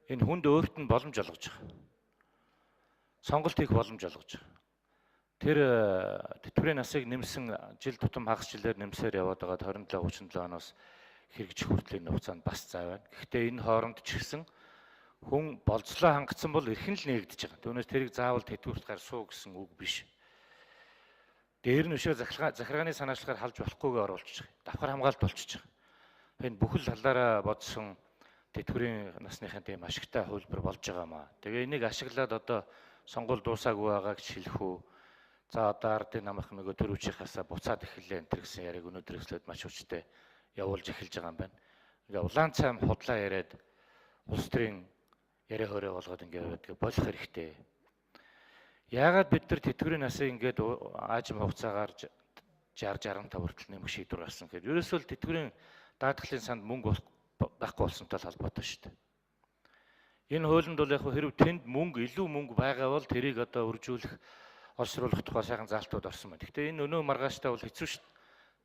энэ хүнд өөрт нь боломж олгож байгаа. Сонголт хийх боломж олгож байгаа. Тэр тэтгэврийн насыг нэмсэн жил тутам хагас жилээр нэмсээр яваад байгаа 27-37 оноос хэрэгжих хүртэл энэ хугацаанд бас зай байна. Гэхдээ энэ хооронд ч гэсэн хүн болцлоо хангацсан бол эрхэн л нээгдэж байгаа. Түүнээс тэрийг заавал тэтгэврт гар суу гэсэн үг биш. Дээр нь өшөө захиргааны санаачлагаар халж болохгүйгээ оруулчих. Давхар хамгаалт болчихж байгаа. Энэ бүхэл талаараа бодсон тэтгэврийн насныхын тийм ашигтай хувилбар болж байгаамаа. Тэгээ энийг ашиглаад одоо сонгуул дуусаагүй байгааг шилэх үү? За одоо ардын намх нөгөө төрөвчийнхаасаа буцаад эхэллээ энэ гэсэн яриаг өнөөдөр эслээд маш хүчтэй явуулж эхэлж байгаа юм байна. Ингээ улаан цайм худлаа яриад улс төрийн яриа хоорой болгоод ингээ болох хэрэгтэй. Яагаад бид нар тэтгэврийн насыг ингээд аажим хугацаагаар 60-65 хүртэл нэмэх шийдвэр гаргасан гэхээр ерөөсөө л тэтгэврийн даатгалын санд мөнгө байхгүй болсонтой холбоотой шүү дээ. Энэ хуулинд бол яг хэрв тэнд илүү мөнгө байгаа бол тэрийг одоо үржүүлэх, олшруулах тухай сайхан заалтууд орсон байна. Гэхдээ энэ өнөө маргааштай бол хэцүү шүү дээ.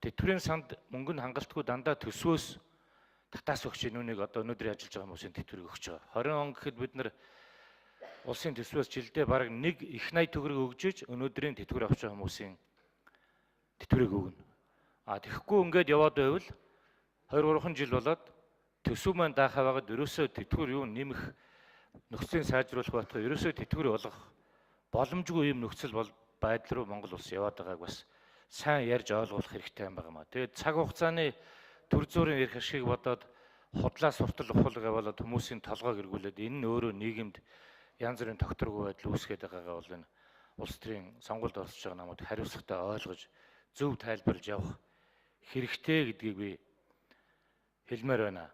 Тэтгэврийн санд мөнгө нь хангалтгүй дандаа төсвөөс татаас өгч нүунийг одоо өнөөдөр ажиллаж байгаа хүмүүсийн тэтгэврийг өгч байгаа. 20 он гэхэд бид нар улсын төсвөөс жилдээ бараг нэг их 80 төгрөг өгж иж өнөөдрийн тэтгэвэр авч байгаа хүмүүсийн тэтгэврийг өгнө. Тэгэхгүй ингээд яваад байвал 2-3 жил болоод төсөв маань даахаа байгаад ерөөсөө тэтгэвэр юу нэмэх нөхцөлийг сайжруулах байтугай ерөөсөө тэтгэвэр олгох боломжгүй юм нөхцөл байдал руу Монгол улс яваад байгааг бас сайн ярьж ойлгуулах хэрэгтэй юм байна. Тэгээд цаг хугацааны төр зуурын ярих ашиг бодоод худлаа суртал ухуулга болоод хүмүүсийн толгойг эргүүлээд энэ нь өөрөө нийгэмд янз бүрийн тогтворгүй байдал үүсгээд байгаагаа бол энэ улс төрийн сонгуульд оролцож байгаа намууд хариуцлагатай ойлгож зөв тайлбарлаж явах хэрэгтэй гэдгийг би хэлмээр байна.